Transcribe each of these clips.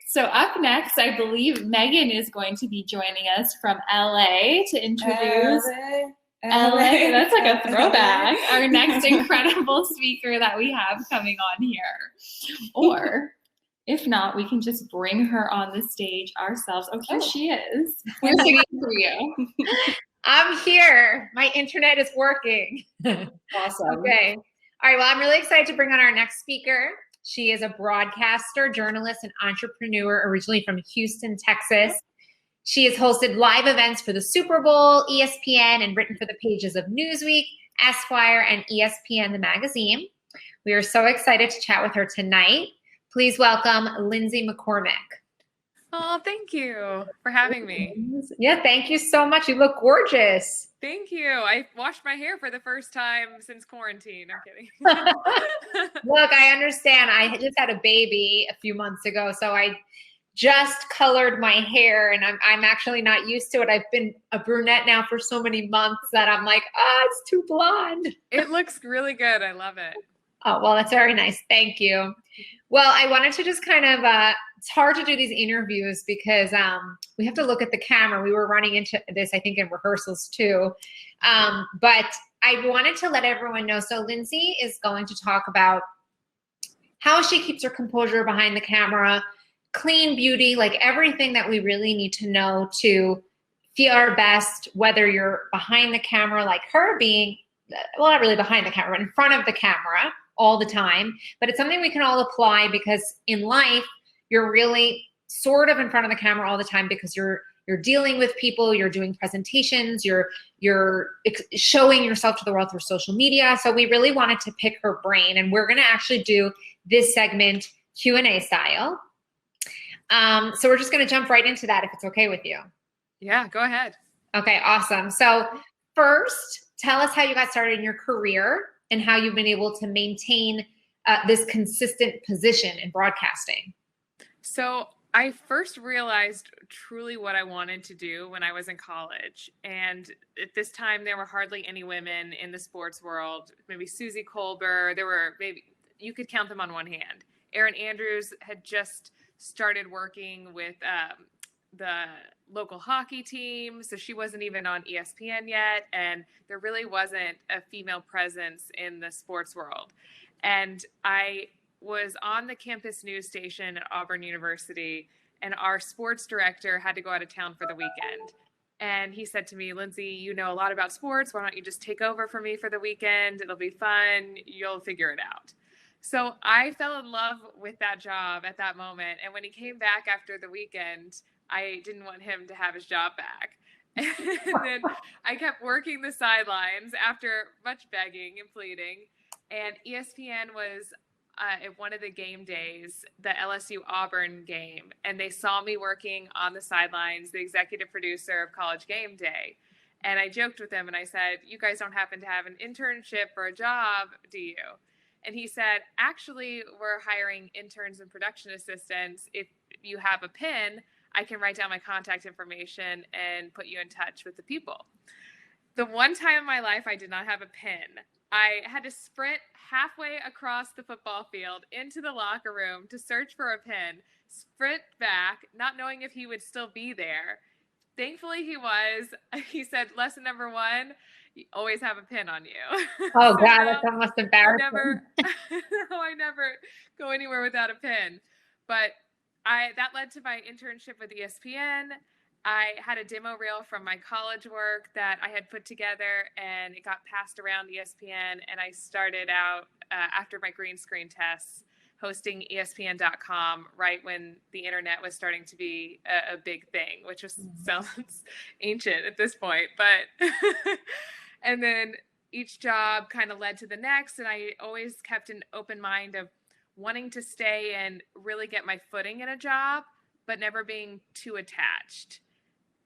So up next, I believe Meghan is going to be joining us from LA to introduce LA. That's like a throwback. Our next incredible speaker that we have coming on here. Or if not, we can just bring her on the stage ourselves. Oh, here she is. We're singing for you. I'm here. My internet is working. Awesome. Okay. All right. Well, I'm really excited to bring on our next speaker. She is a broadcaster, journalist, and entrepreneur originally from Houston, Texas. She has hosted live events for the Super Bowl, ESPN, and written for the pages of Newsweek, Esquire, and ESPN, the magazine. We are so excited to chat with her tonight. Please welcome Lindsay McCormick. Oh, thank you for having me. Yeah, thank you so much. You look gorgeous. Thank you. I washed my hair for the first time since quarantine. I'm kidding. Look, I understand. I just had a baby a few months ago, so I just colored my hair, and I'm actually not used to it. I've been a brunette now for so many months that I'm like, it's too blonde. It looks really good. I love it. Oh, well, that's very nice. Thank you. Well, I wanted to just kind of, it's hard to do these interviews because we have to look at the camera. We were running into this, I think, in rehearsals too. But I wanted to let everyone know. So Lindsay is going to talk about how she keeps her composure behind the camera, clean beauty, like everything that we really need to know to feel our best, whether you're behind the camera, like her being, well, not really behind the camera, but in front of the camera all the time. But it's something we can all apply because in life, you're really sort of in front of the camera all the time because you're dealing with people, you're doing presentations, you're showing yourself to the world through social media. So we really wanted to pick her brain, and we're going to actually do this segment Q&A style. So we're just going to jump right into that if it's okay with you. Yeah, go ahead. Okay, awesome. So first, tell us how you got started in your career and how you've been able to maintain this consistent position in broadcasting. So I first realized truly what I wanted to do when I was in college. And at this time, there were hardly any women in the sports world. Maybe Susie Colbert. There were maybe, you could count them on one hand. Erin Andrews had just started working with the local hockey team. So she wasn't even on ESPN yet. And there really wasn't a female presence in the sports world. And I was on the campus news station at Auburn University, and our sports director had to go out of town for the weekend. And he said to me, Lindsay, you know a lot about sports. Why don't you just take over for me for the weekend? It'll be fun. You'll figure it out. So I fell in love with that job at that moment. And when he came back after the weekend, I didn't want him to have his job back. And then I kept working the sidelines after much begging and pleading. And ESPN was at one of the game days, the LSU Auburn game, and they saw me working on the sidelines, the executive producer of College Game Day. And I joked with him and I said, you guys don't happen to have an internship or a job, do you? And he said, actually, we're hiring interns and production assistants. If you have a pen, I can write down my contact information and put you in touch with the people. The one time in my life I did not have a pen, I had to sprint halfway across the football field into the locker room to search for a pen, sprint back, not knowing if he would still be there. Thankfully, he was. He said, lesson number 1, you always have a pin on you. Oh, so God, that's almost embarrassing. I never go anywhere without a pin. But that led to my internship with ESPN. I had a demo reel from my college work that I had put together, and it got passed around ESPN. And I started out after my green screen tests hosting ESPN.com right when the internet was starting to be a big thing, which sounds ancient at this point. But and then each job kind of led to the next. And I always kept an open mind of wanting to stay and really get my footing in a job, but never being too attached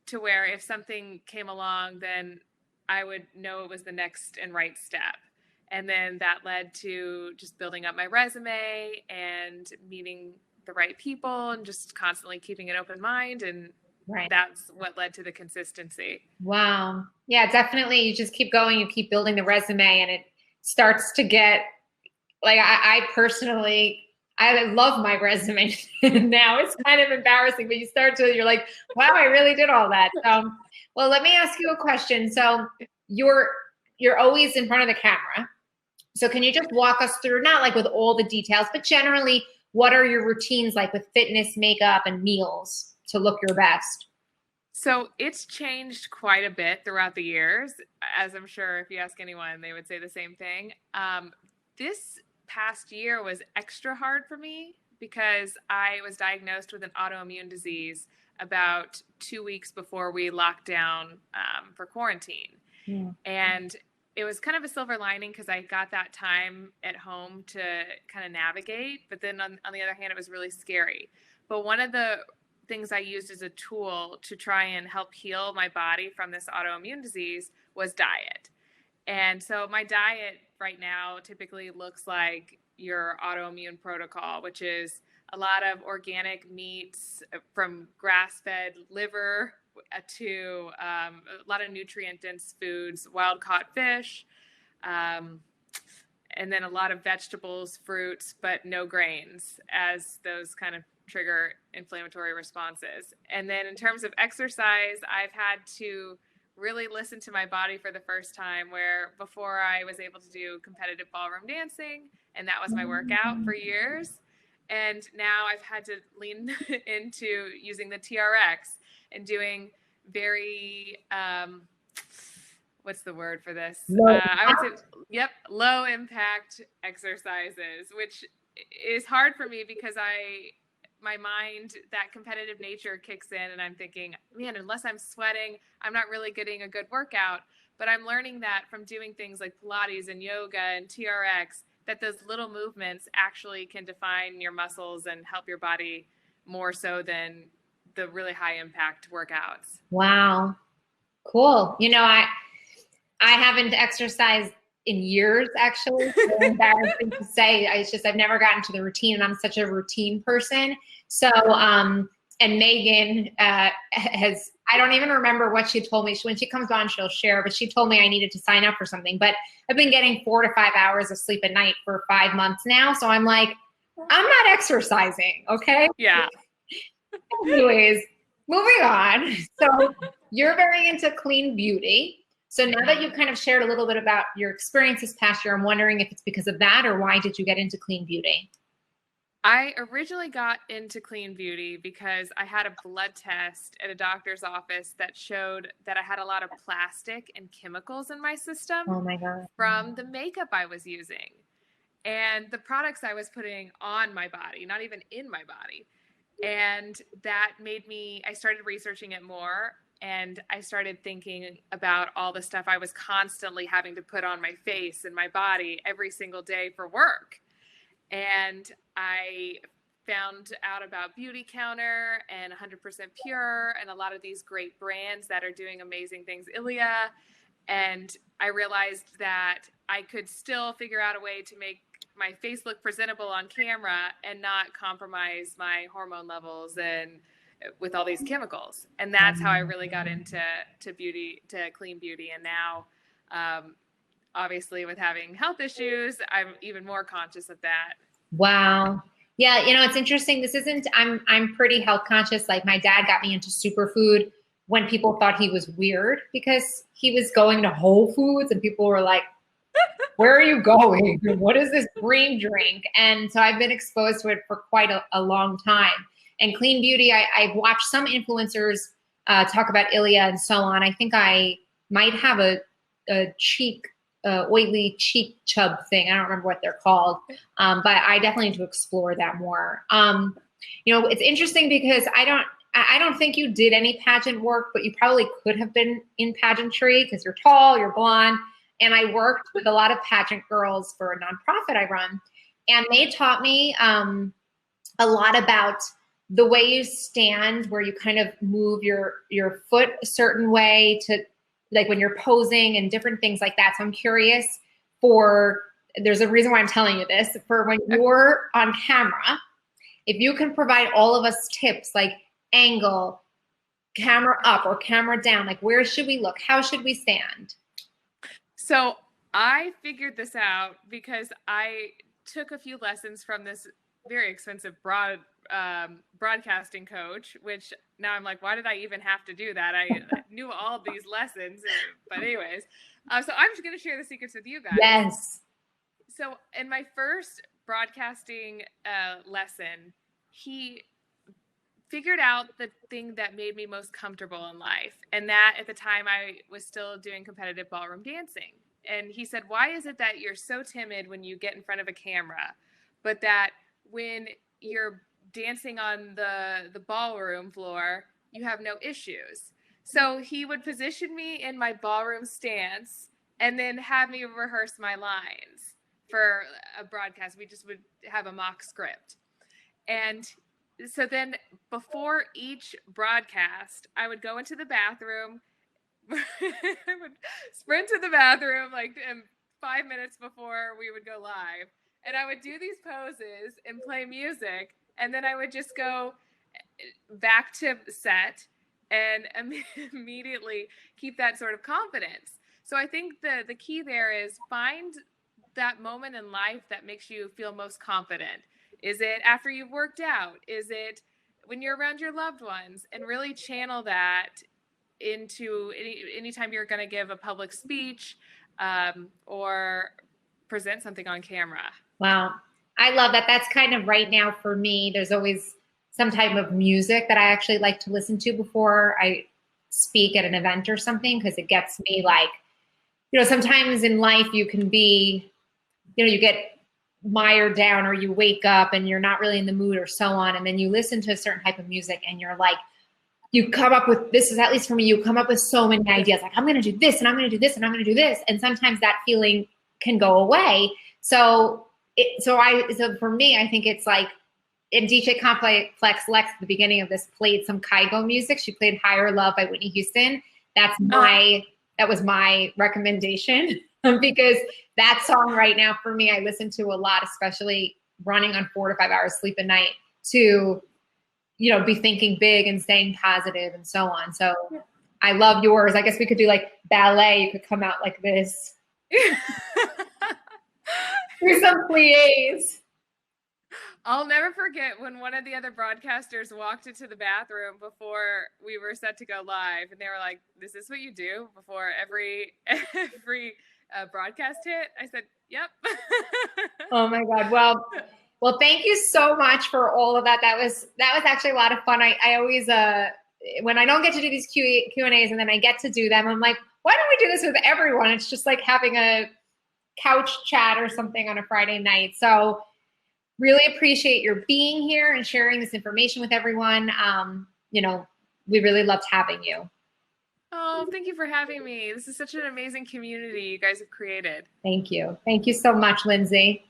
to where if something came along, then I would know it was the next and right step. And then that led to just building up my resume and meeting the right people and just constantly keeping an open mind. And that's what led to the consistency. Wow. Yeah, definitely. You just keep going, you keep building the resume, and it starts to get like, I personally, I love my resume now. It's kind of embarrassing, but you're like, wow, I really did all that. Well, let me ask you a question. So you're always in front of the camera. So can you just walk us through, not like with all the details, but generally, what are your routines like with fitness, makeup, and meals to look your best? So it's changed quite a bit throughout the years, as I'm sure if you ask anyone, they would say the same thing. This past year was extra hard for me because I was diagnosed with an autoimmune disease about 2 weeks before we locked down for quarantine. Yeah. And it was kind of a silver lining because I got that time at home to kind of navigate. But then on the other hand, it was really scary. But one of the things I used as a tool to try and help heal my body from this autoimmune disease was diet. And so my diet right now typically looks like your autoimmune protocol, which is a lot of organic meats from grass-fed liver to a lot of nutrient-dense foods, wild-caught fish, and then a lot of vegetables, fruits, but no grains, as those kind of trigger inflammatory responses. And then in terms of exercise, I've had to really listen to my body for the first time, where before I was able to do competitive ballroom dancing, and that was my workout for years. And now I've had to lean into using the TRX and doing very, what's the word for this? I would say, yep, low impact exercises, which is hard for me because my mind, that competitive nature kicks in and I'm thinking, man, unless I'm sweating, I'm not really getting a good workout. But I'm learning that from doing things like Pilates and yoga and TRX, that those little movements actually can define your muscles and help your body more so than the really high impact workouts. Wow. Cool. You know, I haven't exercised in years, actually. So embarrassing to say. I've never gotten to the routine, and I'm such a routine person. So, and Meghan I don't even remember what she told me. When she comes on, she'll share, but she told me I needed to sign up for something. But I've been getting 4 to 5 hours of sleep at night for 5 months now. So I'm like, I'm not exercising, okay? Yeah. Anyways, moving on. So you're very into clean beauty. So now that you've kind of shared a little bit about your experience this past year, I'm wondering if it's because of that, or why did you get into clean beauty? I originally got into clean beauty because I had a blood test at a doctor's office that showed that I had a lot of plastic and chemicals in my system. Oh my God. From the makeup I was using and the products I was putting on my body, not even in my body. And that made me, I started researching it more, and I started thinking about all the stuff I was constantly having to put on my face and my body every single day for work. And I found out about Beauty Counter and 100% Pure and a lot of these great brands that are doing amazing things, Ilia. And I realized that I could still figure out a way to make my face look presentable on camera and not compromise my hormone levels and with all these chemicals. And that's how I really got into beauty, to clean beauty. And now, obviously with having health issues, I'm even more conscious of that. Wow. Yeah. You know, it's interesting. I'm pretty health conscious. Like my dad got me into superfood when people thought he was weird because he was going to Whole Foods and people were like, where are you going? What is this green drink? And so I've been exposed to it for quite a long time. And clean beauty, I've watched some influencers talk about Ilia and so on. I think I might have a cheek, oily cheek chub thing. I don't remember what they're called, but I definitely need to explore that more. You know, it's interesting because I don't think you did any pageant work, but you probably could have been in pageantry because you're tall, you're blonde. And I worked with a lot of pageant girls for a nonprofit I run. And they taught me a lot about the way you stand, where you kind of move your foot a certain way to, like when you're posing and different things like that. So I'm curious there's a reason why I'm telling you this, for when you're on camera, if you can provide all of us tips like angle, camera up or camera down, like where should we look? How should we stand? So I figured this out because I took a few lessons from this very expensive broadcasting coach, which now I'm like, why did I even have to do that? I knew all these lessons, but anyways, so I'm just going to share the secrets with you guys. Yes. So in my first broadcasting lesson, he figured out the thing that made me most comfortable in life. And that at the time I was still doing competitive ballroom dancing. And he said, why is it that you're so timid when you get in front of a camera, but that when you're dancing on the ballroom floor, you have no issues? So he would position me in my ballroom stance and then have me rehearse my lines for a broadcast. We just would have a mock script. And so then before each broadcast, I would go into the bathroom, I would sprint to the bathroom like 5 minutes before we would go live. And I would do these poses and play music. And then I would just go back to set and immediately keep that sort of confidence. So I think the key there is find that moment in life that makes you feel most confident. Is it after you've worked out? Is it when you're around your loved ones? And really channel that into anytime you're going to give a public speech or present something on camera. Wow. I love that. That's kind of right now for me. There's always some type of music that I actually like to listen to before I speak at an event or something, because it gets me like, sometimes in life you can be, you get mired down or you wake up and you're not really in the mood or so on. And then you listen to a certain type of music and you're like, you come up with, this is at least for me, you come up with so many ideas. Like, I'm going to do this and I'm going to do this and I'm going to do this. And sometimes that feeling can go away. So for me, I think it's like, in DJ Complex Lex at the beginning of this played some Kygo music. She played Higher Love by Whitney Houston. That was my recommendation because that song right now for me, I listen to a lot, especially running on 4 to 5 hours sleep a night to, be thinking big and staying positive and so on. So I love yours. I guess we could do like ballet. You could come out like this. Do some pliés. I'll never forget when one of the other broadcasters walked into the bathroom before we were set to go live, and they were like, "Is this what you do before every broadcast hit?" I said, "Yep." Oh my God! Well, thank you so much for all of that. That was actually a lot of fun. I always when I don't get to do these Q&As and then I get to do them, I'm like, why don't we do this with everyone? It's just like having a couch chat or something on a Friday night. So really appreciate your being here and sharing this information with everyone. We really loved having you. Oh, thank you for having me. This is such an amazing community you guys have created. Thank you. Thank you so much, Lindsay.